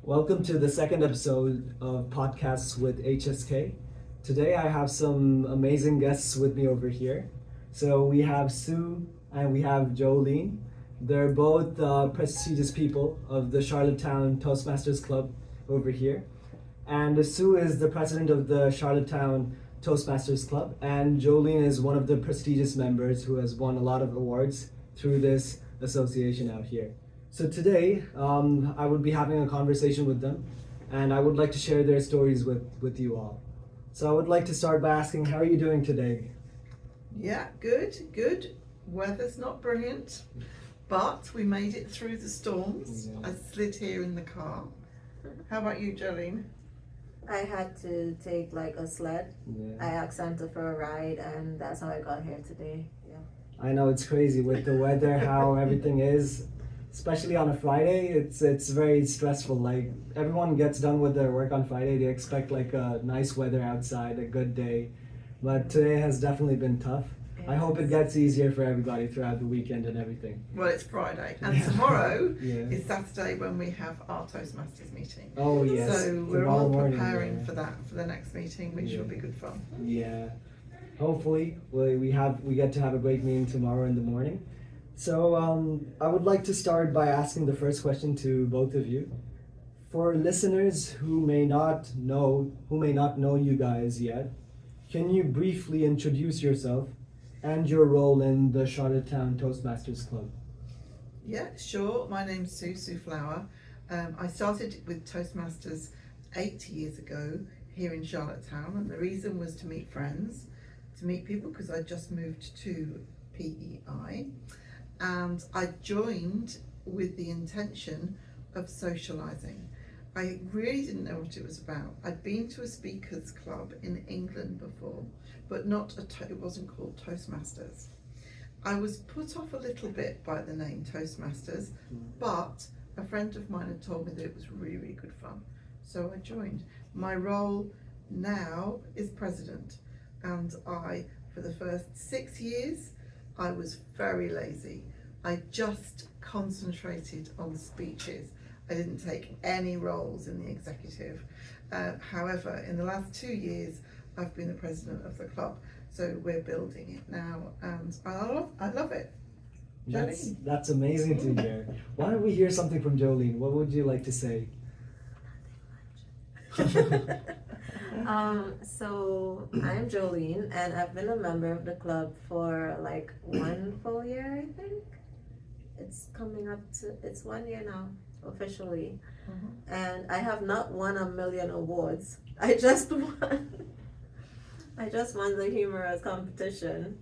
Welcome to the second episode of Podcasts with HSK. Today I have some amazing guests with me over here. So we have Sue and we have Joeline. They're both prestigious people of the Charlottetown Toastmasters Club over here. And Sue is the president of the Charlottetown Toastmasters Club, and Joeline is one of the prestigious members who has won a lot of awards through this association out here. So today, I would be having a conversation with them, and I would like to share their stories with you all. So I would like to start by asking, how are you doing today? Yeah, good. Weather's not brilliant, but we made it through the storms. Yeah. I slid here in the car. How about you, Joeline? I had to take like a sled. Yeah. I asked Santa for a ride, and that's how I got here today. Yeah. I know it's crazy with the weather, how everything is. Especially on a Friday, it's very stressful. Like everyone gets done with their work on Friday, they expect like a nice weather outside, a good day. But today has definitely been tough. I hope it gets easier for everybody throughout the weekend and everything. Well, it's Friday, and Yeah. tomorrow Yeah. is Saturday when we have our Toastmasters meeting. Oh yes. So we're Tomorrow all morning, preparing yeah. for that, for the next meeting, which Yeah. will be good fun. Yeah. Hopefully we get to have a great meeting tomorrow in the morning. So I would like to start by asking the first question to both of you. For listeners who may not know you guys yet, can you briefly introduce yourself and your role in the Charlottetown Toastmasters Club? Yeah, sure. My name's Sue Flower. I started with Toastmasters 8 years ago here in Charlottetown, and the reason was to meet friends, to meet people, because I just moved to PEI, and I joined with the intention of socialising. I really didn't know what it was about. I'd been to a speakers club in England before, but it wasn't called Toastmasters. I was put off a little bit by the name Toastmasters, but a friend of mine had told me that it was really, really good fun. So I joined. My role now is president, and for the first 6 years, I was very lazy. I just concentrated on speeches. I didn't take any roles in the executive. However, in the last 2 years, I've been the president of the club. So we're building it now, and I love it. That's amazing to hear. Why don't we hear something from Joeline? What would you like to say? So I'm Joeline, and I've been a member of the club for like 1 full year, I think. It's 1 year now, officially. Mm-hmm. And I have not won a million awards. I just won the humorous competition.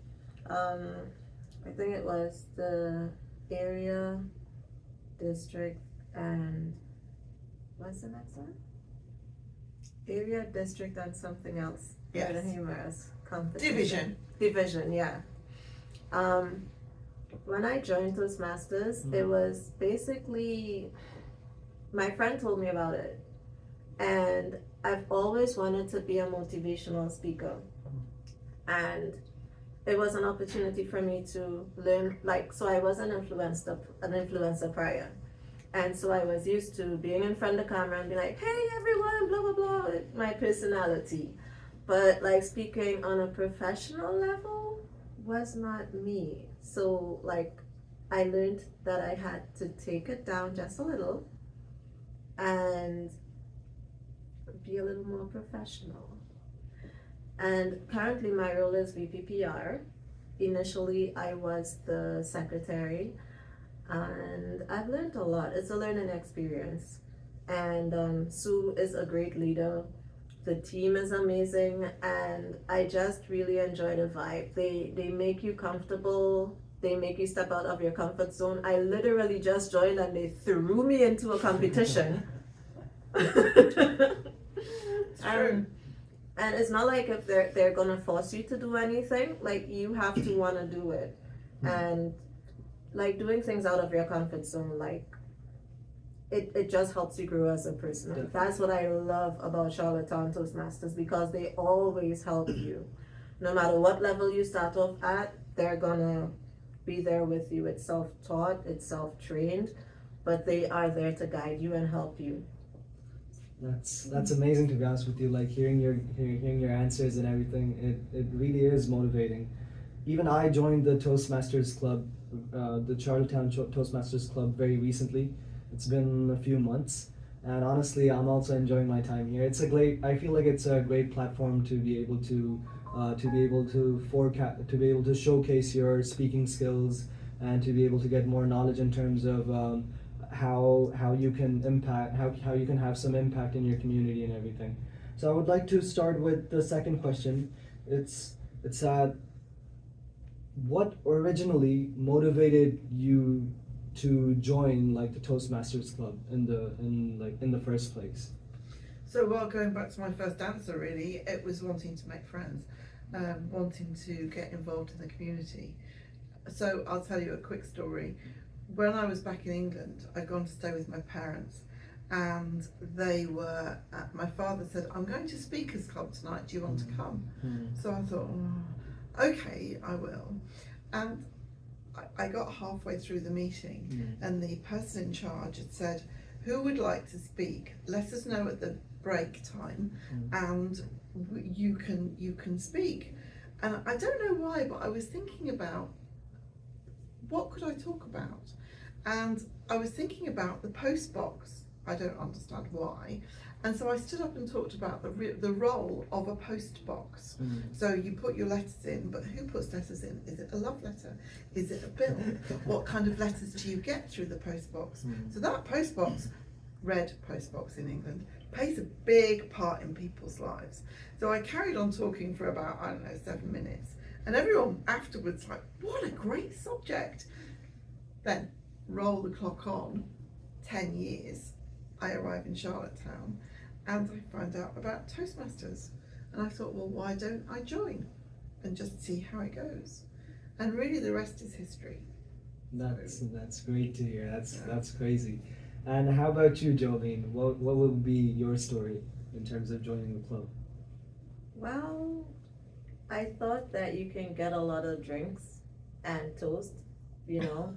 I think it was the area, district, and what's the next one? Area, district, and something else. Yes. The humorous competition. Division. Yeah. When I joined Toastmasters, it was basically, my friend told me about it, and I've always wanted to be a motivational speaker, and it was an opportunity for me to learn, so I was an influencer prior, and so I was used to being in front of the camera and being like, hey everyone, blah blah blah, my personality, but like speaking on a professional level was not me. So I learned that I had to take it down just a little and be a little more professional. And currently my role is VPPR. Initially I was the secretary, and I've learned a lot. It's a learning experience. And Sue is a great leader. The team is amazing, and I just really enjoy the vibe. They make you comfortable. They make you step out of your comfort zone. I literally just joined and they threw me into a competition. It's true. And it's not like if they're gonna force you to do anything. Like, you have to wanna do it. And like doing things out of your comfort zone, it just helps you grow as a person. And that's what I love about Charlottetown Toastmasters, because they always help you. No matter what level you start off at, they're gonna be there with you. It's self-taught, it's self-trained, but they are there to guide you and help you. That's amazing, to be honest with you. Like hearing your answers and everything, it really is motivating. Even I joined the Toastmasters club, the Charlottetown Toastmasters club very recently. It's been a few months, and honestly, I'm also enjoying my time here. I feel like it's a great platform to be able to showcase your speaking skills, and to be able to get more knowledge in terms of how you can impact, how you can have some impact in your community and everything. So I would like to start with the second question. It's what originally motivated you to join like the Toastmasters club in the first place? So, well, going back to my first answer, really, it was wanting to make friends, wanting to get involved in the community. So I'll tell you a quick story. When I was back in England, I'd gone to stay with my parents, and my father said, "I'm going to Speakers Club tonight, do you want to come?" So I thought, okay, I will. And I got halfway through the meeting, and the person in charge had said, "Who would like to speak? Let us know at the break time, and you can speak." And I don't know why, but I was thinking about what could I talk about, and I was thinking about the post box. I don't understand why. And so I stood up and talked about the role of a post box. So you put your letters in, but who puts letters in? Is it a love letter? Is it a bill? What kind of letters do you get through the post box? So that post box, red post box in England, plays a big part in people's lives. So I carried on talking for about, 7 minutes. And everyone afterwards like, what a great subject. Then roll the clock on, 10 years, I arrive in Charlottetown, and I find out about Toastmasters. And I thought, well, why don't I join and just see how it goes? And really the rest is history. That's great to hear. That's crazy. And how about you, Joeline? What will be your story in terms of joining the club? Well, I thought that you can get a lot of drinks and toast, you know.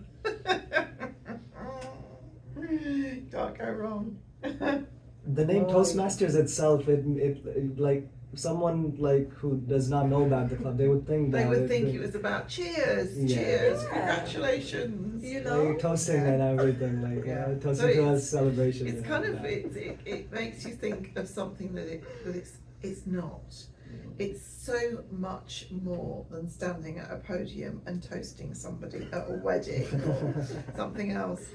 Can't go wrong. The name Oh, Toastmasters itself, it like someone like who does not know about the club, they would think They that would think it was about cheers, cheers, Yeah. congratulations. You know? like toasting and everything, like Yeah. toasting So to a celebration. It's and kind all of that. it makes you think of something that it's not. It's so much more than standing at a podium and toasting somebody at a wedding or something else.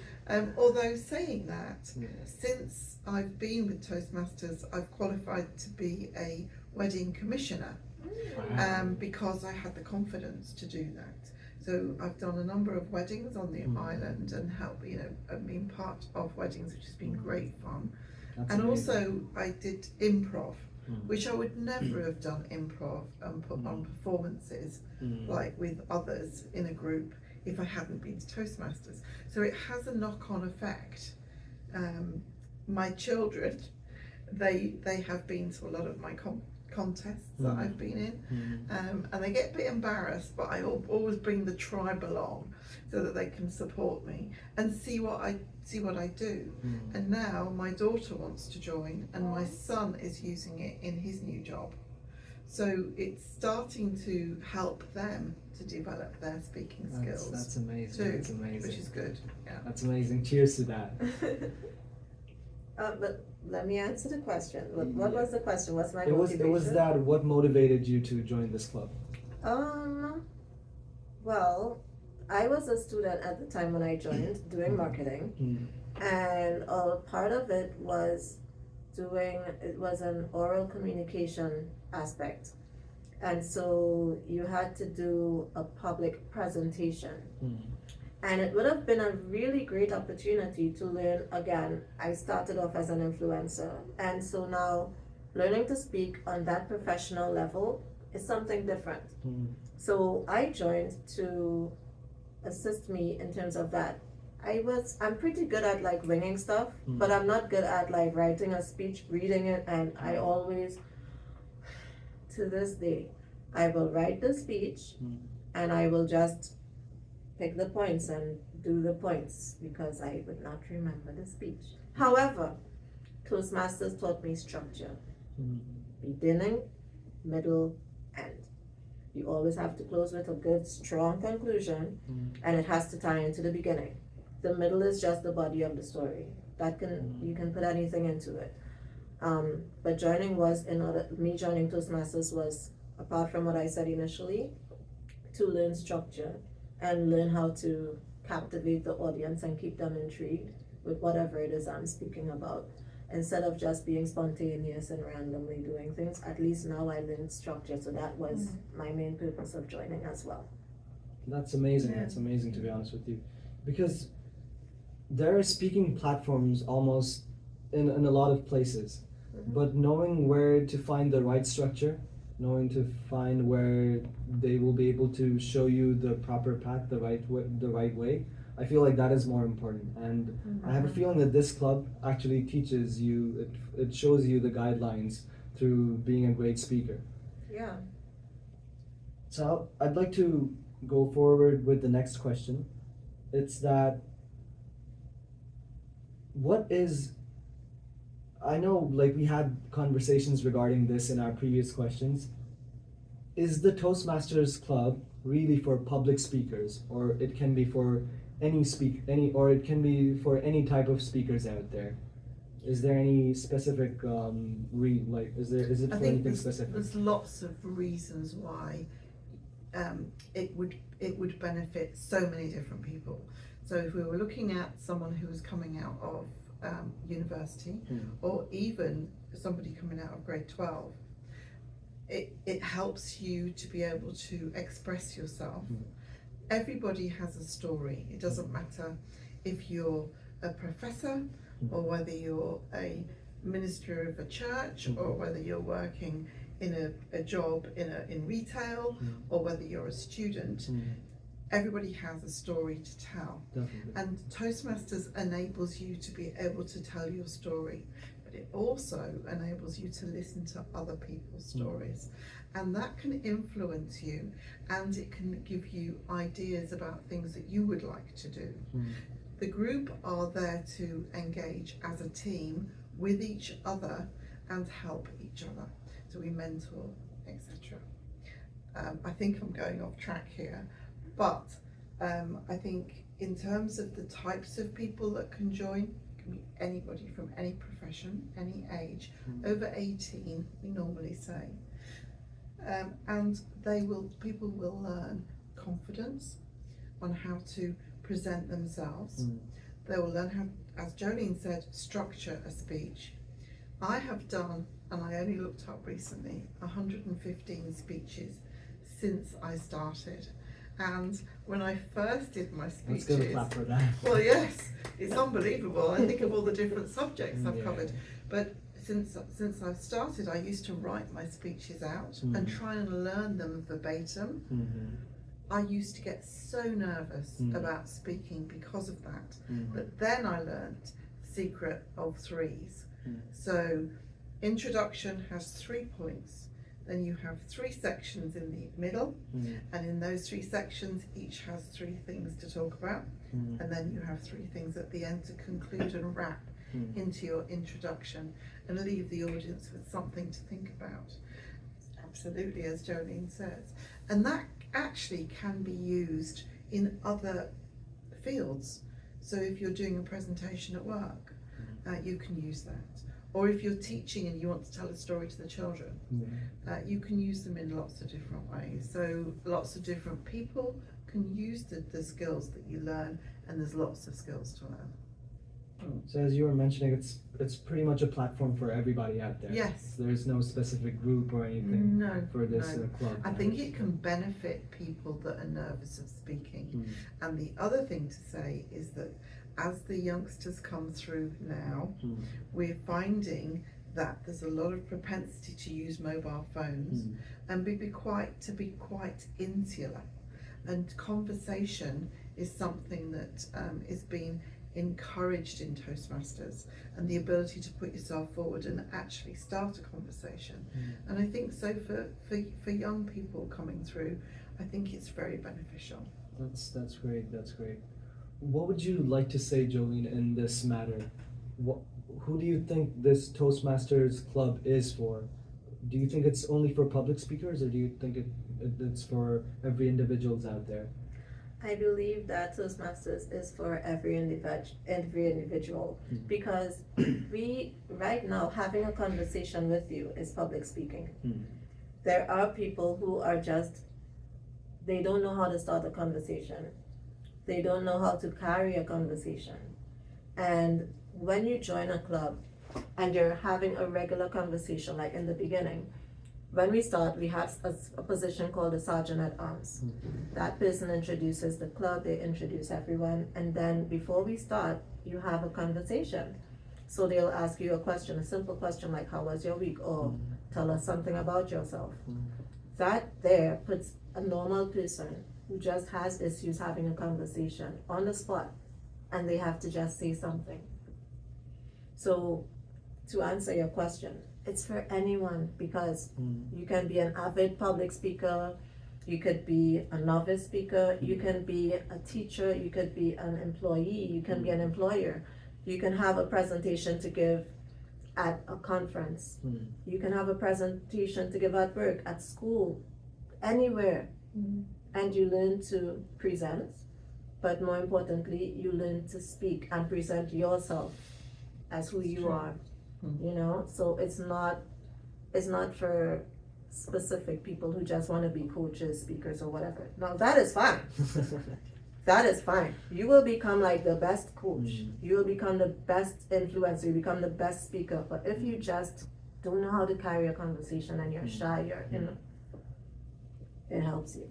Although saying that, since I've been with Toastmasters, I've qualified to be a wedding commissioner, because I had the confidence to do that. So I've done a number of weddings on the island and helped, been part of weddings, which has been great fun. That's And amazing. also I did improv, which I would never have done improv and put on performances like with others in a group if I hadn't been to Toastmasters. So it has a knock-on effect. My children, they have been to a lot of my contests that I've been in, and they get a bit embarrassed, but I always bring the tribe along so that they can support me and see what I do. And now my daughter wants to join, and my son is using it in his new job. So it's starting to help them to develop their speaking skills. That's amazing. Too, That's amazing. which is good. Yeah. That's amazing. Cheers to that. But let me answer the question. What was the question? What's my It motivation? was that what motivated you to join this club? Well, I was a student at the time when I joined doing marketing, and part of it was an oral communication aspect, and so you had to do a public presentation. And it would have been a really great opportunity to learn again. I started off as an influencer, and so now learning to speak on that professional level is something different. So I joined to assist me in terms of that. I'm pretty good at like winging stuff, but I'm not good at like writing a speech, reading it, and I always, to this day, I will write the speech and I will just pick the points and do the points because I would not remember the speech. However, Toastmasters taught me structure. Mm. Beginning, middle, end. You always have to close with a good, strong conclusion, and it has to tie into the beginning. The middle is just the body of the story. You can put anything into it. But me joining Toastmasters was, apart from what I said initially, to learn structure and learn how to captivate the audience and keep them intrigued with whatever it is I'm speaking about. Instead of just being spontaneous and randomly doing things, at least now I learned structure, so that was my main purpose of joining as well. That's amazing. Yeah. That's amazing, to be honest with you, because there are speaking platforms almost in a lot of places, but knowing where to find the right structure, knowing to find where they will be able to show you the proper path, the right way, I feel like that is more important. And I have a feeling that this club actually teaches you, it shows you the guidelines through being a great speaker. Yeah. So I'd like to go forward with the next question. It's that, I know like we had conversations regarding this in our previous questions. Is the Toastmasters Club really for public speakers, or it can be for it can be for any type of speakers out there? Is there any specific is it for anything specific? There's lots of reasons why it would benefit so many different people. So if we were looking at someone who was coming out of university, or even somebody coming out of grade 12, it helps you to be able to express yourself. Everybody has a story. It doesn't matter if you're a professor, or whether you're a minister of a church, or whether you're working in a job in retail, or whether you're a student. Everybody has a story to tell. Definitely. And Toastmasters enables you to be able to tell your story, but it also enables you to listen to other people's stories. And that can influence you, and it can give you ideas about things that you would like to do. The group are there to engage as a team with each other and help each other. So we mentor, etc. I think I'm going off track here, but I think in terms of the types of people that can join, it can be anybody from any profession, any age, over 18, we normally say. And people will learn confidence on how to present themselves. They will learn how, as Joeline said, structure a speech. I have done, and I only looked up recently, 115 speeches since I started. And when I first did my speeches, let's give a clap for that. Well, yes, it's unbelievable. I think of all the different subjects I've covered. But since I've started, I used to write my speeches out and try and learn them verbatim. I used to get so nervous about speaking because of that. But then I learned the secret of threes. So introduction has 3 points. Then you have 3 sections in the middle, and in those 3 sections, each has 3 things to talk about, and then you have 3 things at the end to conclude and wrap into your introduction and leave the audience with something to think about. Absolutely, as Joeline says. And that actually can be used in other fields. So if you're doing a presentation at work, you can use that. Or if you're teaching and you want to tell a story to the children, you can use them in lots of different ways. So lots of different people can use the skills that you learn, and there's lots of skills to learn. So as you were mentioning, it's pretty much a platform for everybody out there. Yes. There's no specific group or anything for this club. I think it can benefit people that are nervous of speaking. And the other thing to say is that as the youngsters come through now, we're finding that there's a lot of propensity to use mobile phones and be quite insular. And conversation is something that is being encouraged in Toastmasters, and the ability to put yourself forward and actually start a conversation. And I think so for young people coming through, I think it's very beneficial. That's great. What would you like to say, Joeline, in this matter who do you think this Toastmasters club is for? Do you think it's only for public speakers, or do you think it's for every individuals out there? I believe that Toastmasters is for every individual Mm. because we right now having a conversation with you is public speaking. Mm. There are people who are just they don't know how to start a conversation. They don't know how to carry a conversation. And when you join a club and you're having a regular conversation, like in the beginning, when we start, we have a position called a sergeant at arms. That person introduces the club, they introduce everyone, and then before we start, you have a conversation. So they'll ask you a question, a simple question like, how was your week? Or tell us something about yourself. That there puts a normal person who just has issues having a conversation on the spot, and they have to just say something. So to answer your question, it's for anyone because you can be an avid public speaker, you could be a novice speaker, you can be a teacher, you could be an employee, you can be an employer, you can have a presentation to give at a conference, you can have a presentation to give at work, at school, anywhere, and you learn to present, but more importantly, you learn to speak and present yourself as who you are. You know, so it's not for specific people who just want to be coaches, speakers, or whatever. Now that is fine. That is fine. You will become like the best coach. You will become the best influencer. You become the best speaker. But if you just don't know how to carry a conversation and you're shy, it helps you.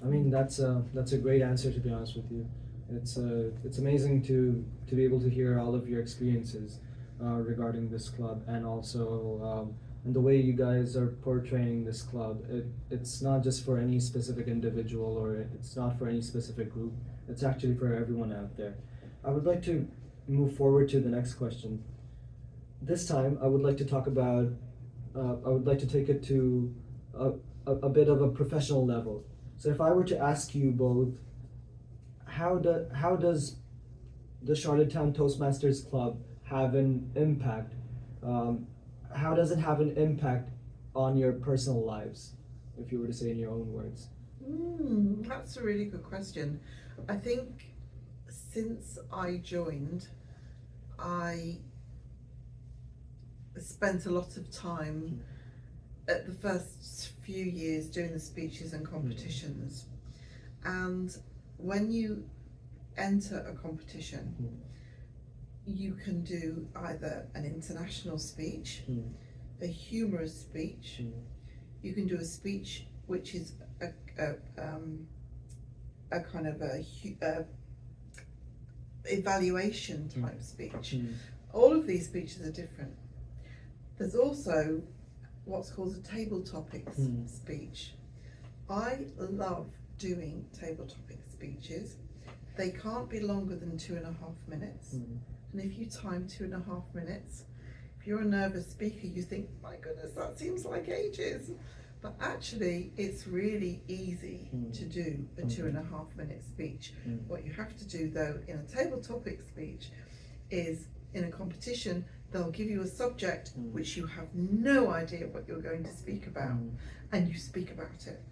I mean, that's a great answer, to be honest with you. It's amazing to be able to hear all of your experiences regarding this club, and also and the way you guys are portraying this club. It's not just for any specific individual, or it's not for any specific group. It's actually for everyone out there. I would like to move forward to the next question. This time, I would like to talk about. I would like to take it to a bit of a professional level. So, if I were to ask you both, how does the Charlottetown Toastmasters Club have an impact? How does it have an impact on your personal lives, if you were to say in your own words? That's a really good question. I think since I joined, I spent a lot of time at the first few years doing the speeches and competitions. And when you enter a competition, you can do either an international speech, a humorous speech, you can do a speech which is a kind of a evaluation type speech. All of these speeches are different. There's also what's called a table topics speech. I love doing table topic speeches. They can't be longer than 2.5 minutes. And if you time 2.5 minutes, if you're a nervous speaker, you think, my goodness, that seems like ages. But actually, it's really easy to do a 2.5 minute speech. What you have to do, though, in a table topic speech is, in a competition, they'll give you a subject which you have no idea what you're going to speak about, and you speak about it.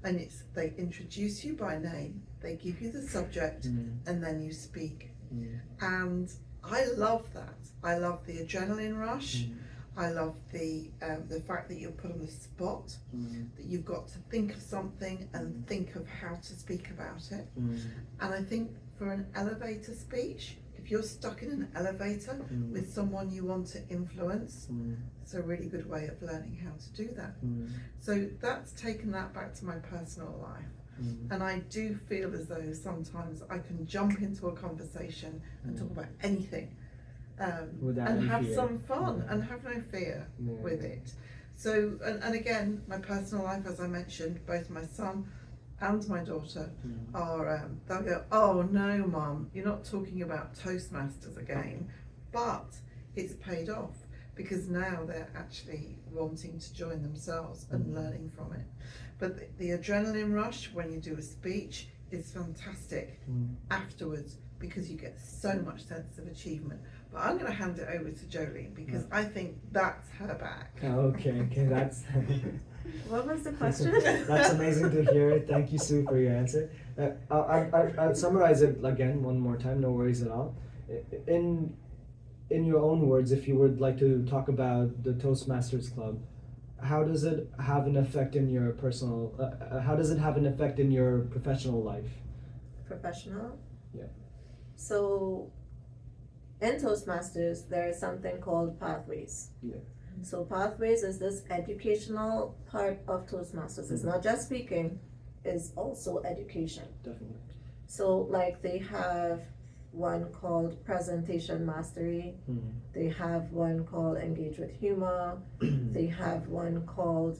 And they introduce you by name, they give you the subject, and then you speak. And I love that. I love the adrenaline rush. I love the fact that you're put on the spot, that you've got to think of something and think of how to speak about it. And I think for an elevator speech, if you're stuck in an elevator with someone you want to influence, it's a really good way of learning how to do that. So that's taken that back to my personal life. And I do feel as though sometimes I can jump into a conversation and talk about anything, and have some fun and have no fear with it. So, and again, my personal life, as I mentioned, both my son and my daughter are, they'll go, oh no mum, you're not talking about Toastmasters again, but it's paid off because now they're actually wanting to join themselves and learning from it. But the adrenaline rush when you do a speech is fantastic afterwards, because you get so much sense of achievement. But I'm going to hand it over to Joeline because I think that's her bag. Okay, that's What was the question? that's amazing to hear. Thank you, Sue, for your answer. I'll summarize it again one more time. No worries at all. In your own words, if you would like to talk about the Toastmasters Club, how does it have an effect in your personal? How does it have an effect in your professional life? Professional? Yeah. So, in Toastmasters, there is something called Pathways. Yeah. So, Pathways is this educational part of Toastmasters. It's not just speaking, it's also education. Definitely. So, like, they have one called Presentation Mastery, they have one called Engage with Humor, they have one called,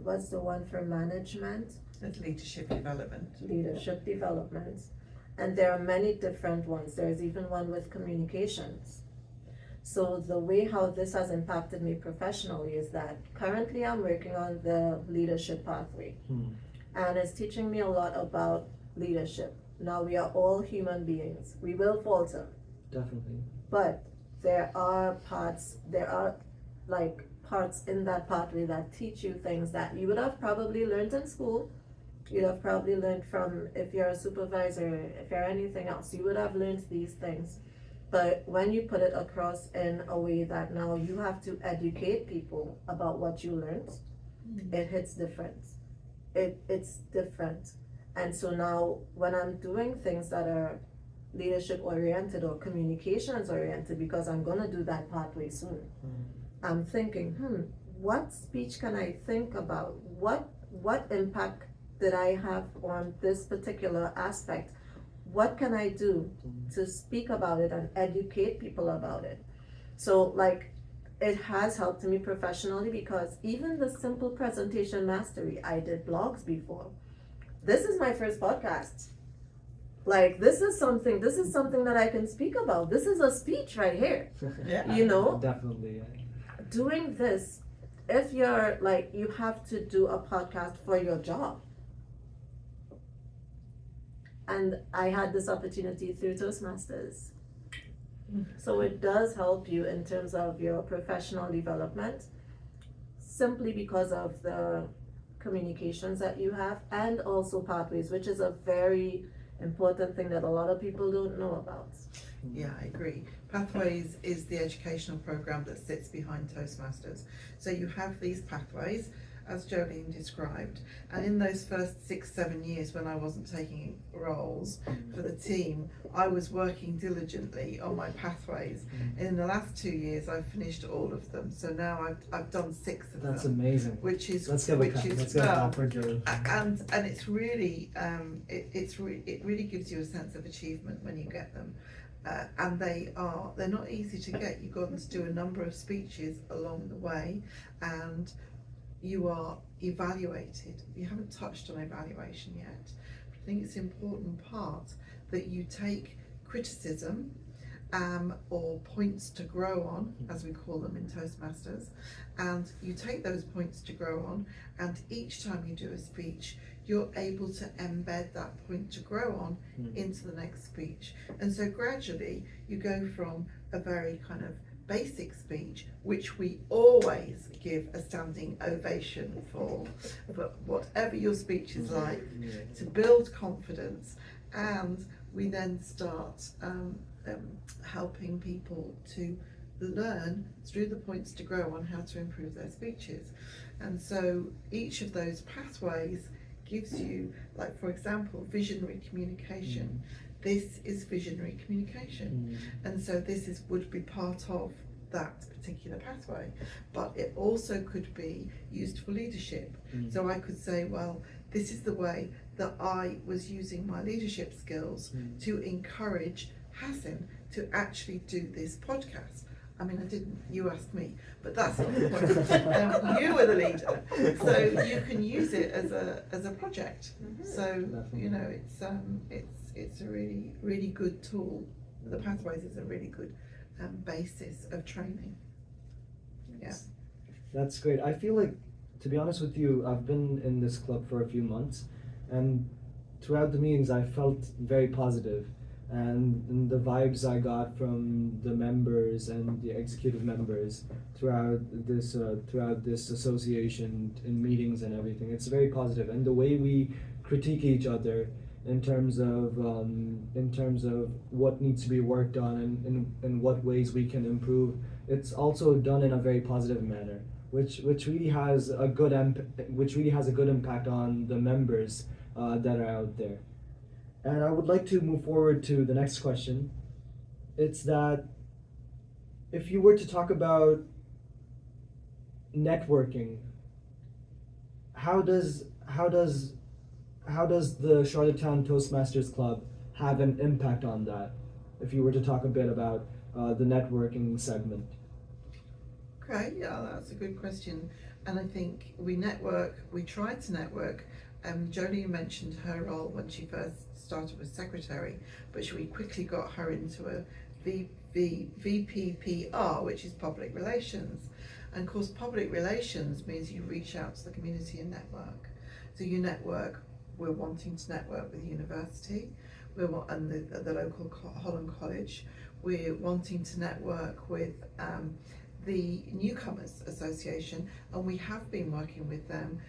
what's the one for management? That's leadership development. Leadership development. And there are many different ones. There's even one with communications. So the way how this has impacted me professionally is that currently I'm working on the leadership pathway. And it's teaching me a lot about leadership. Now we are all human beings. We will falter. Definitely. But there are parts in that pathway that teach you things that you would have probably learned in school. You'd have probably learned from, if you're a supervisor, if you're anything else, you would have learned these things. But when you put it across in a way that now you have to educate people about what you learned, it hits different. It's different. And so now when I'm doing things that are leadership oriented or communications oriented, because I'm gonna do that pathway soon, I'm thinking, what speech can I think about? What impact did I have on this particular aspect? What can I do to speak about it and educate people about it? So like, it has helped me professionally because even the simple presentation mastery, I did blogs before. This is my first podcast. Like, this is something that I can speak about. This is a speech right here. Yeah. You know? Definitely. Yeah. Doing this, if you're like, you have to do a podcast for your job. And I had this opportunity through Toastmasters. So it does help you in terms of your professional development, simply because of the communications that you have, and also pathways, which is a very important thing that a lot of people don't know about. Yeah, I agree. Pathways is the educational program that sits behind Toastmasters. So you have these pathways, as Joeline described, and in those first 6-7 years when I wasn't taking roles for the team, I was working diligently on my pathways. And in the last 2 years, I've finished all of them. So now I've done 6 of That's them. amazing. Which is let's give a clap for Joe. And it's really it really gives you a sense of achievement when you get them. And they're not easy to get. You've got to do a number of speeches along the way, and you are evaluated. You haven't touched on evaluation yet. I think it's an important part that you take criticism or points to grow on, as we call them in Toastmasters, and you take those points to grow on, and each time you do a speech, you're able to embed that point to grow on into the next speech. And so gradually you go from a very kind of basic speech, which we always give a standing ovation for, but whatever your speech is like, to build confidence, and we then start helping people to learn through the points to grow on how to improve their speeches. And so each of those pathways gives you, like for example, visionary communication. This is visionary communication, and so this would be part of that particular pathway, but it also could be used for leadership. So I could say, well, this is the way that I was using my leadership skills to encourage Hassan to actually do this podcast. I mean, I didn't, you asked me, but that's not the point. You were the leader, so you can use it as a project. So you know, it's a really good tool. The pathways is a really good basis of training. Yeah, that's great. I feel like, to be honest with you, I've been in this club for a few months, and throughout the meetings I felt very positive. and the vibes I got from the members and the executive members throughout this association in meetings and everything, it's very positive. And the way we critique each other in terms of what needs to be worked on and in what ways we can improve, it's also done in a very positive manner, which really has a good impact on the members that are out there. And I would like to move forward to the next question. It's that if you were to talk about networking, how does the Charlottetown Toastmasters Club have an impact on that? If you were to talk a bit about the networking segment. Okay, yeah, that's a good question. And I think we try to network. Joeline mentioned her role when she first started as secretary, but we quickly got her into a VPPR, which is public relations. And of course, public relations means you reach out to the community and network. So you network. We're wanting to network with the university, and the local Holland College. We're wanting to network with the Newcomers Association, and we have been working with them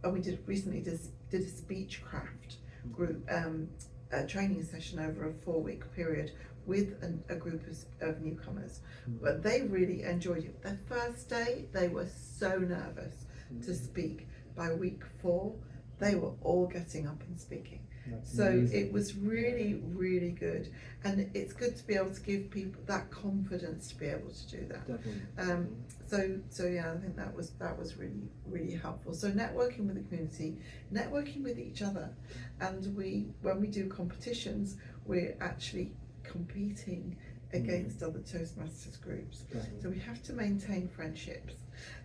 and we recently did a speechcraft group training session over a 4-week period with a group of newcomers. But they really enjoyed it. Their first day, they were so nervous to speak. By week 4, they were all getting up and speaking. That's so amazing. It was really, really good, and it's good to be able to give people that confidence to be able to do that. Definitely. So yeah, I think that was really, really helpful. So networking with the community, networking with each other, and when we do competitions, we're actually competing against other Toastmasters groups. Definitely. So we have to maintain friendships,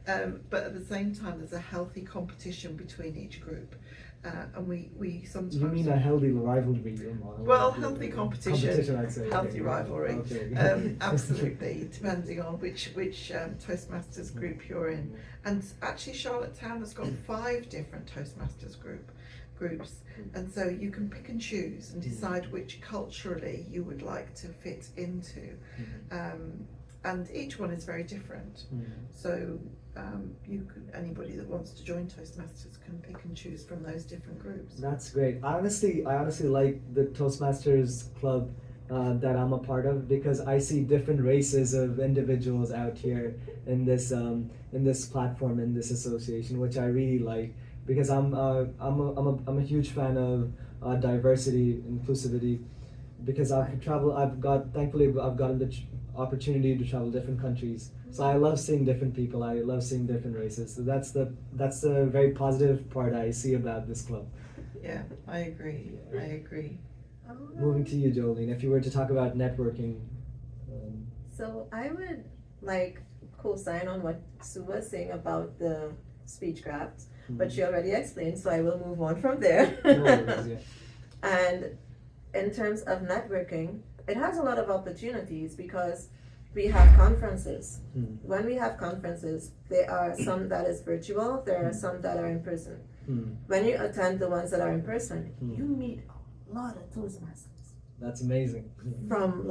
but at the same time, there's a healthy competition between each group. And we sometimes. You mean a healthy rivalry? Well, healthy competition, I'd say. healthy Okay. rivalry. Okay. Absolutely, depending on which Toastmasters group you're in. And actually, Charlottetown has got 5 different Toastmasters groups, and so you can pick and choose and decide which culturally you would like to fit into. And each one is very different. So anybody that wants to join Toastmasters can pick and choose from those different groups. That's great. I honestly like the Toastmasters Club that I'm a part of, because I see different races of individuals out here in this platform, in this association, which I really like, because I'm a huge fan of diversity, inclusivity, because thankfully I've gotten the opportunity to travel different countries. So I love seeing different people. I love seeing different races. So that's the very positive part I see about this club. Yeah, I agree. Moving to you, Joeline, if you were to talk about networking. So I would co-sign on what Sue was saying about the speechcraft, but she already explained, so I will move on from there. No worries, yeah. And in terms of networking, it has a lot of opportunities because we have conferences. When we have conferences, there are some that is virtual, there are some that are in person. When you attend the ones that are in person, you meet a lot of Toastmasters. That's amazing. From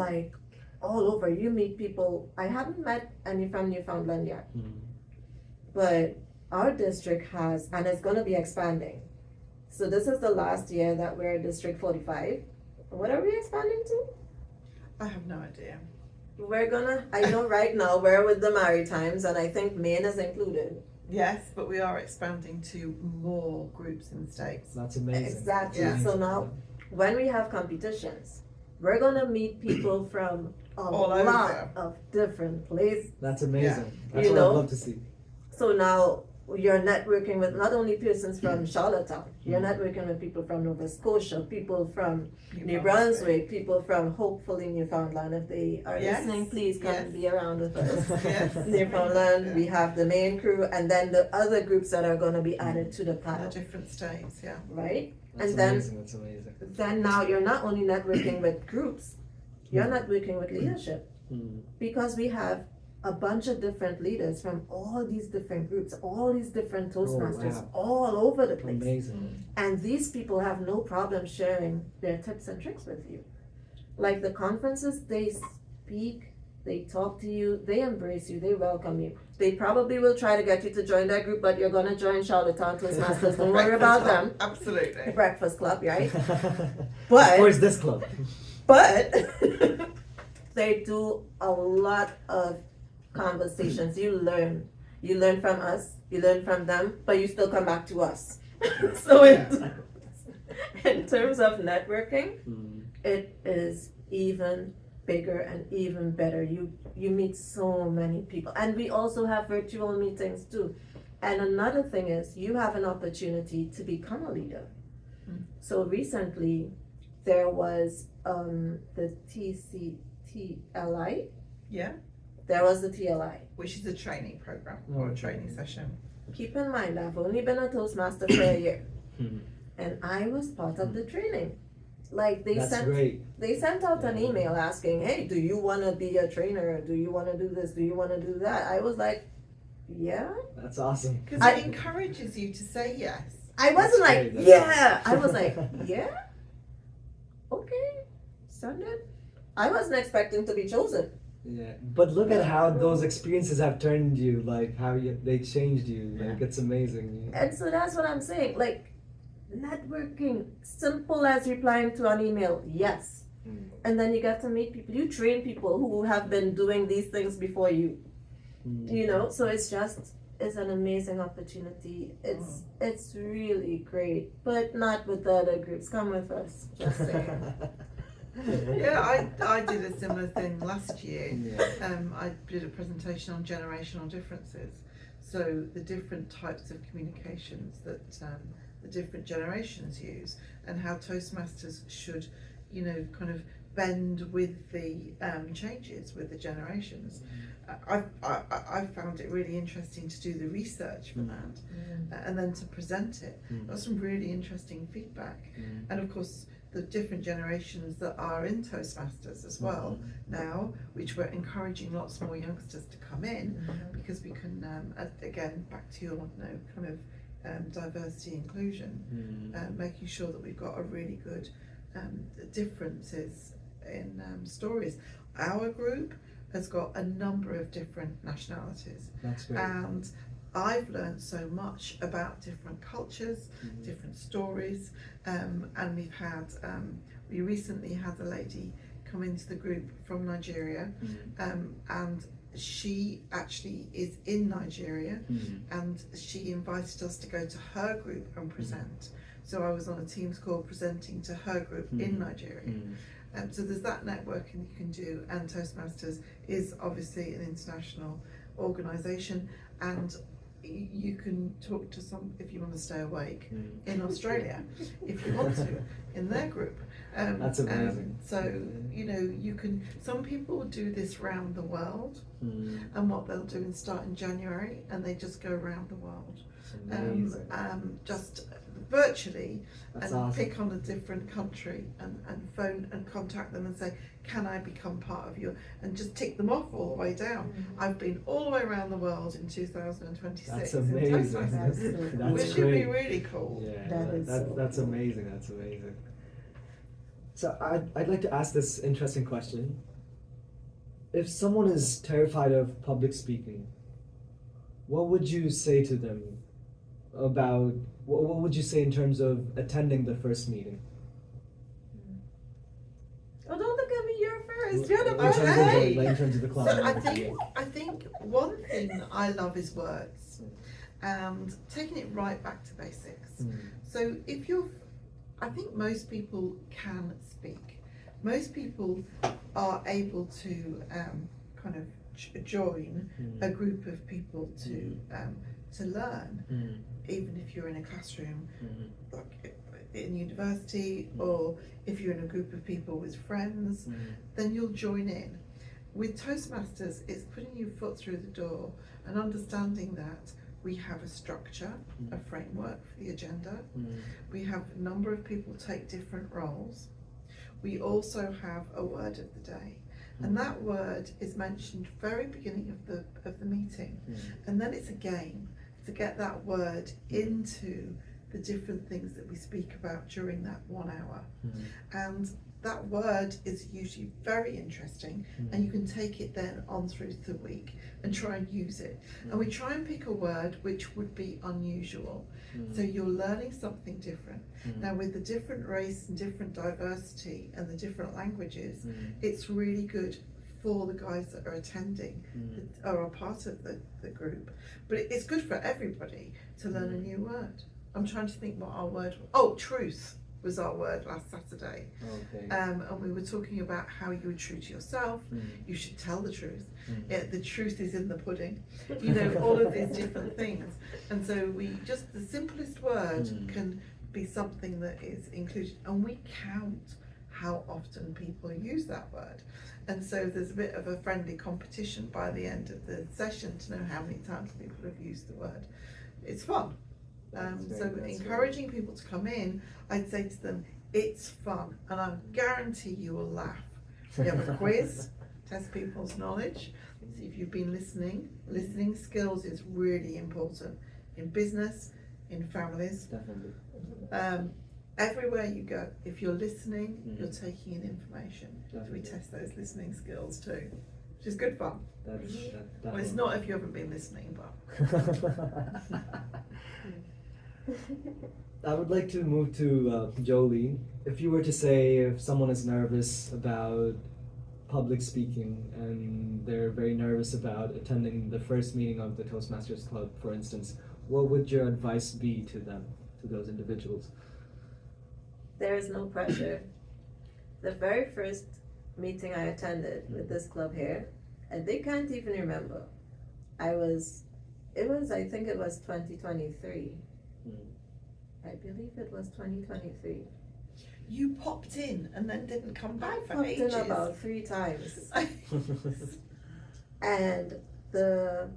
all over. You meet people. I haven't met any from Newfoundland yet, but our district has, and it's going to be expanding. So this is the last year that we're District 45. What are we expanding to? I have no idea. I know right now we're with the Maritimes, and I think Maine is included. Yes, but we are expanding to more groups in the States. That's amazing. Exactly. Yeah. So now, when we have competitions, we're gonna meet people from All lot over. of different places. That's amazing. Yeah. That's You what know? I'd love to see. So now you're networking with not only persons from Charlottetown, you're networking with people from Nova Scotia, people from New Brunswick, people from hopefully Newfoundland. If they are Yes. listening, please come Yes. and be around with us. Yes. Newfoundland, we have the main crew, and then the other groups that are going to be added to the In the panel, different states, yeah. right? That's And then- amazing. That's amazing. Then now you're not only networking with groups, you're networking with leadership, because we have a bunch of different leaders from all these different groups, all these different Toastmasters, wow. all over the place. Amazing. And these people have no problem sharing their tips and tricks with you. Like the conferences, they speak, they talk to you, they embrace you, they welcome you. They probably will try to get you to join their group, but you're gonna join Charlottetown Toastmasters. Don't worry about them. Absolutely. Breakfast club, right? Of But course, this club. but they do a lot of conversations. You learn from us, you learn from them, but you still come back to us. So in terms of networking, it is even bigger and even better. You meet so many people, and we also have virtual meetings too. And another thing is you have an opportunity to become a leader. So recently there was the TLI. Yeah. There was the TLI. Which is a training program or a training session. Keep in mind, I've only been a Toastmaster for a year, and I was part of the training. Like they That's sent great. they sent out an email asking, "Hey, do you want to be a trainer? Do you want to do this? Do you want to do that?" I was like, "Yeah." That's awesome. Because it encourages you to say yes. I wasn't That's like, great. "Yeah." I was like, "Yeah, okay, send it." I wasn't expecting to be chosen. Yeah, but look at how those experiences have turned you, like they changed you. Like it's amazing. And so that's what I'm saying. Like networking, simple as replying to an email, yes. And then you get to meet people. You train people who have been doing these things before you. You know, so it's an amazing opportunity. It's really great, but not with the other groups. Come with us. Just saying. Yeah, I did a similar thing last year. Yeah. I did a presentation on generational differences. So the different types of communications that the different generations use, and how Toastmasters should, you know, kind of bend with the changes with the generations. I found it really interesting to do the research for that, and then to present it. Got some really interesting feedback, and of course the different generations that are in Toastmasters as well now, which we're encouraging lots more youngsters to come in, because we can again, back to your kind of diversity inclusion, making sure that we've got a really good differences in stories. Our group has got a number of different nationalities. That's great. And I've learned so much about different cultures, different stories, and we recently had a lady come into the group from Nigeria, and she actually is in Nigeria, and she invited us to go to her group and present. So I was on a Teams call presenting to her group in Nigeria. So there's that networking you can do, and Toastmasters is obviously an international organisation, and you can talk to some, if you want to stay awake, in Australia, if you want to, in their group. That's amazing. So, you know, you can, some people do this round the world, and what they'll do is start in January, and they just go around the world. Just virtually. That's and awesome. pick on a different country and phone and contact them and say, can I become part of you, and just tick them off all the way down. I've been all the way around the world in 2026. That's amazing. That's which should be really cool. Yeah, that's amazing. That's amazing. So I'd like to ask this interesting question. If someone is terrified of public speaking, what would you say to them about, what would you say in terms of attending the first meeting? Oh, don't look at me, you're first. You're the In first. terms of Hey. in terms of the club. So I think one thing I love is words, and taking it right back to basics. So I think most people can speak. Most people are able to kind of join a group of people to learn, even if you're in a classroom, like in university, or if you're in a group of people with friends, then you'll join in. With Toastmasters, it's putting your foot through the door and understanding that we have a structure, a framework for the agenda. We have a number of people take different roles. We also have a word of the day, and that word is mentioned very beginning of the meeting, and then it's a game to get that word into the different things that we speak about during that 1 hour. And that word is usually very interesting, and you can take it then on through the week and try and use it. And we try and pick a word which would be unusual. So you're learning something different. Now with the different race and different diversity and the different languages, it's really good for the guys that are attending, that are a part of the group. But it's good for everybody to learn a new word. I'm trying to think what our word was. Oh, truth was our word last Saturday. Okay. And we were talking about how you are true to yourself. You should tell the truth. The truth is in the pudding. You know, all of these different things. And so the simplest word can be something that is included. And we count how often people use that word. And so there's a bit of a friendly competition by the end of the session to know how many times people have used the word. It's fun. So encouraging people to come in, I'd say to them, it's fun, and I guarantee you will laugh. We have a quiz, test people's knowledge, see if you've been listening. Listening skills is really important in business, in families. Definitely. Everywhere you go, if you're listening, you're taking in information. So we Definitely. test those listening skills too, which is good fun. That's Well, it's not if you haven't been listening, but. I would like to move to Joeline. If you were to say if someone is nervous about public speaking and they're very nervous about attending the first meeting of the Toastmasters Club, for instance, what would your advice be to them, to those individuals? There is no pressure. The very first meeting I attended with this club here, and they can't even remember. I think it was 2023. I believe it was 2023. You popped in and then didn't come back for Popped ages. in about 3 times. And there's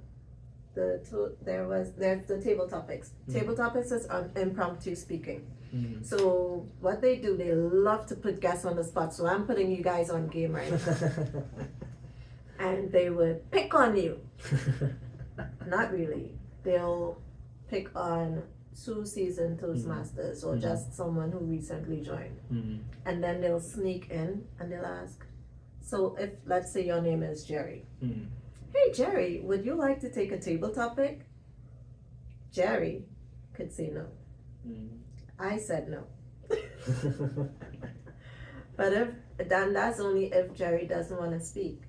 the table topics. Table topics is on impromptu speaking. So what they do, they love to put guests on the spot. So I'm putting you guys on game right now. And they would pick on you. Not really. They'll pick on 2 seasoned Toastmasters or just someone who recently joined. And then they'll sneak in and they'll ask, so if, let's say your name is Jerry. Hey Jerry, would you like to take a table topic? Jerry could say no. I said no. But that's only if Jerry doesn't want to speak.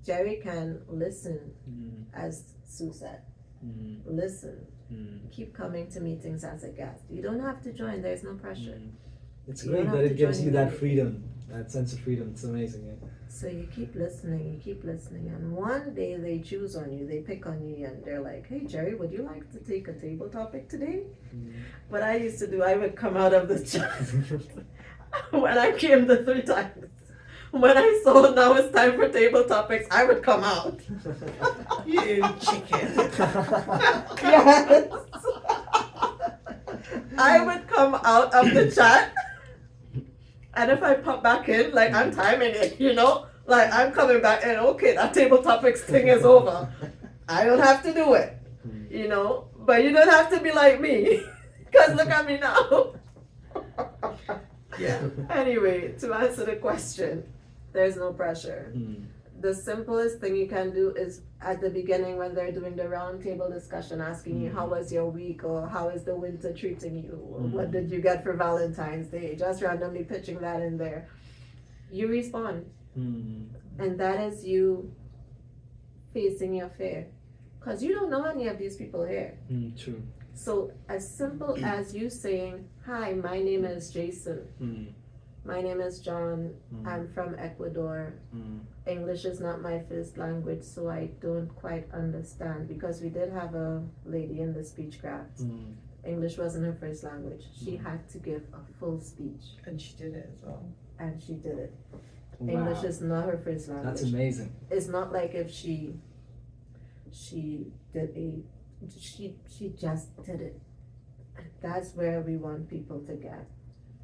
Jerry can listen, as Sue said. Listen. Keep coming to meetings as a guest. You don't have to join, there's no pressure. It's You great don't that have it to gives join you that immediately. freedom, that sense of freedom. It's amazing. Yeah. So you keep listening, and one day they choose on you, they pick on you, and they're like, hey Jerry, would you like to take a table topic today? What I used to do, I would come out of the chat. When I came the 3 times, when I saw now it's time for table topics, I would come out. You chicken. Yes. I would come out of the chat, and if I pop back in, like I'm timing it, like I'm coming back in, okay, that table topics thing is over. I don't have to do it, but you don't have to be like me, because look at me now. Yeah. Anyway, to answer the question, there's no pressure. The simplest thing you can do is at the beginning when they're doing the round table discussion, asking you how was your week, or how is the winter treating you, or what did you get for Valentine's Day, just randomly pitching that in there. You respond, and that is you facing your fear, because you don't know any of these people here. True. So as simple as you saying, hi, my name is Jason. My name is John. I'm from Ecuador. English is not my first language, so I don't quite understand, because we did have a lady in the speech craft. English wasn't her first language. She had to give a full speech. And she did it as well. And she did it. Wow. English is not her first language. That's amazing. It's not like if she just did it. That's where we want people to get.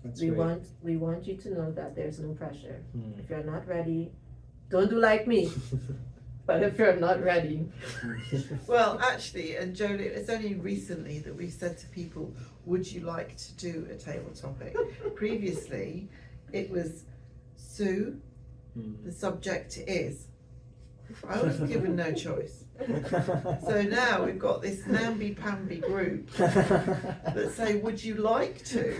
That's We great. want you to know that there's no pressure. If you're not ready, don't do like me. But if you're not ready, Well, actually, and Joeline, it's only recently that we've said to people, would you like to do a table topic? Previously, it was, Sue, the subject is. I was given no choice. So now we've got this namby-pamby group that say, would you like to?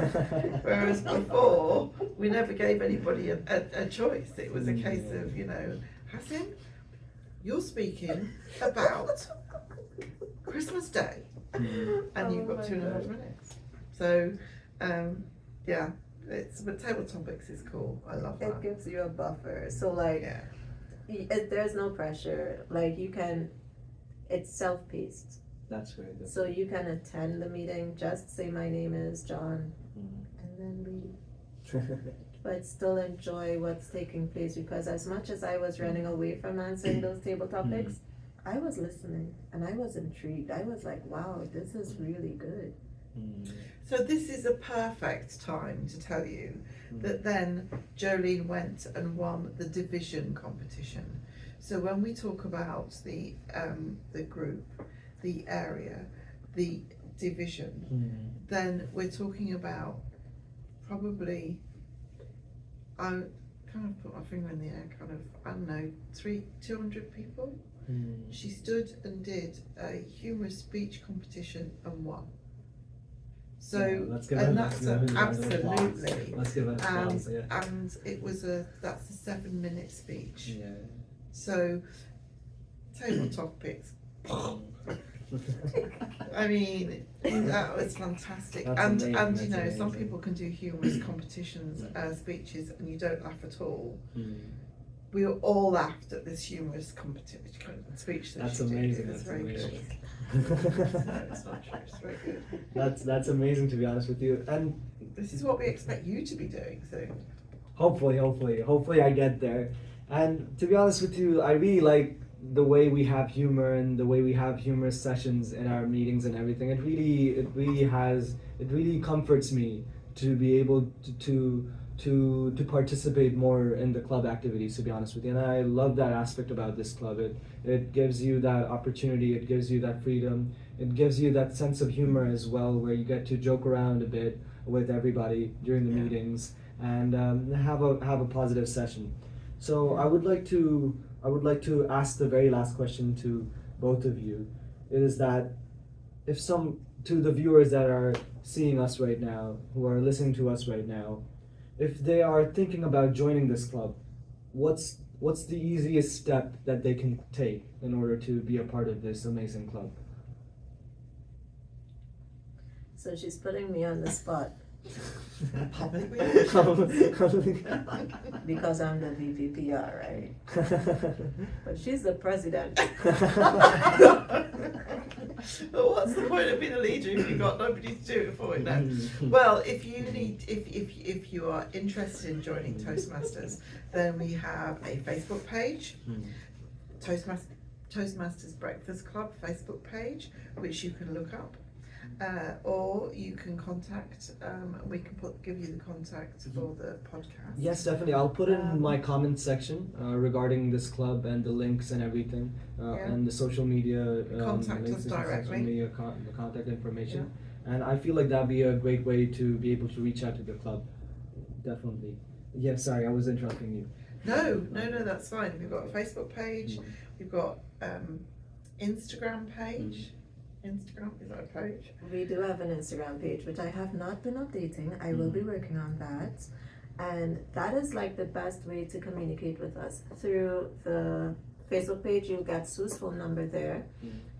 Whereas before, we never gave anybody a choice. It was a case of, Hassan, you're speaking about Christmas Day. And you've got 2.5 minutes. So, but table topics is cool. I love that. It gives you a buffer. So like, there's no pressure. Like it's self-paced. That's very good. So you can attend the meeting, just say my name is John, and then leave. But still enjoy what's taking place, because as much as I was running away from answering those table topics, I was listening and I was intrigued. I was like, wow, this is really good. So this is a perfect time to tell you that then Joeline went and won the division competition. So when we talk about the group, the area, the division, then we're talking about probably, I kind of put my finger in the air, I don't know, 200 people. She stood and did a humorous speech competition and won. So, let's give absolutely. Let's give it applause, and it was that's a 7-minute speech. Yeah. So, table topics. I mean, that was fantastic. That's and amazing. some people can do humorous competitions, speeches, and you don't laugh at all. We all laughed at this humorous speech. That's she amazing. Did. It was very good. No, it's not true. It's very good. That's amazing, to be honest with you. And this is what we expect you to be doing soon. Hopefully I get there. And to be honest with you, I really like the way we have humor and the way we have humorous sessions in our meetings and everything. It really comforts me to be able to participate more in the club activities, to be honest with you. And I love that aspect about this club. It gives you that opportunity, it gives you that freedom, it gives you that sense of humor as well, where you get to joke around a bit with everybody during the meetings and have a positive session. So I would like to ask the very last question to both of you, is that to the viewers that are seeing us right now, who are listening to us right now, if they are thinking about joining this club, what's the easiest step that they can take in order to be a part of this amazing club? So she's putting me on the spot. Public Because I'm the VPPR, right? But she's the president. Well, what's the point of being a leader if you've got nobody to do it for it now? Well, if you are interested in joining Toastmasters, then we have a Facebook page, Toastmasters Breakfast Club Facebook page, which you can look up. Or you can contact, we can give you the contact for the podcast. Yes, definitely. I'll put in my comment section regarding this club and the links and everything, and the social media Contact links us and directly. social media the contact information. And I feel like that'd be a great way to be able to reach out to the club. Definitely. Yeah, sorry, I was interrupting you. No, that's fine. We've got a Facebook page. We've got Instagram page. Instagram, is that a page? We do have an Instagram page, which I have not been updating. I will be working on that. And that is like the best way to communicate with us. Through the Facebook page, you'll get Sue's phone number there.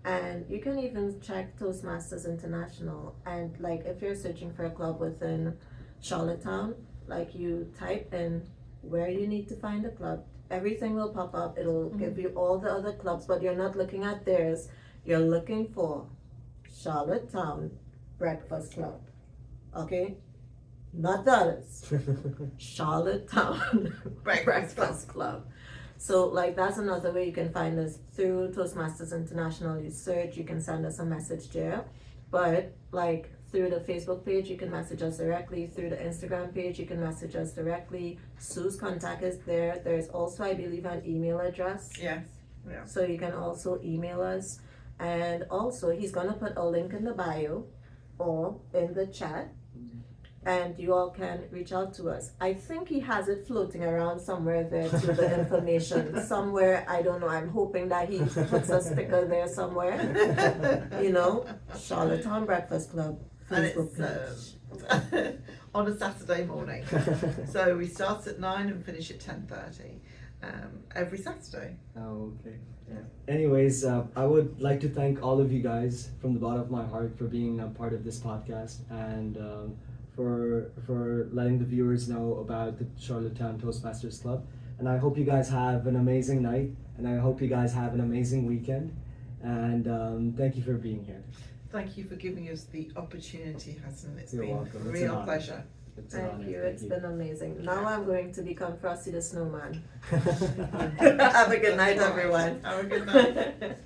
And you can even check Toastmasters International. And like if you're searching for a club within Charlottetown, like you type in where you need to find a club, everything will pop up. It'll give you all the other clubs, but you're not looking at theirs. You're looking for Charlottetown Breakfast Club, okay? Not the others. Charlottetown Breakfast Club. So like that's another way you can find us through Toastmasters International. You search, you can send us a message there. But like through the Facebook page, you can message us directly. Through the Instagram page, you can message us directly. Sue's contact is there. There's also, I believe, an email address. Yes. Yeah. So you can also email us. And also, he's gonna put a link in the bio or in the chat and you all can reach out to us. I think he has it floating around somewhere there to the information. Somewhere, I don't know, I'm hoping that he puts a sticker there somewhere. You know, Charlottetown Breakfast Club And Facebook it's page. on a Saturday morning. So we start at 9 and finish at 10:30 every Saturday. Oh, okay. Yeah. Anyways, I would like to thank all of you guys from the bottom of my heart for being a part of this podcast and for letting the viewers know about the Charlottetown Toastmasters Club. And I hope you guys have an amazing night, and I hope you guys have an amazing weekend. And thank you for being here. Thank you for giving us the opportunity, Hassan. It's You're been welcome. a It's real an honor. pleasure. It's an Thank honor. you, Thank it's you. been amazing. Now I'm going to become Frosty the Snowman. Have a good night, everyone. Have a good night.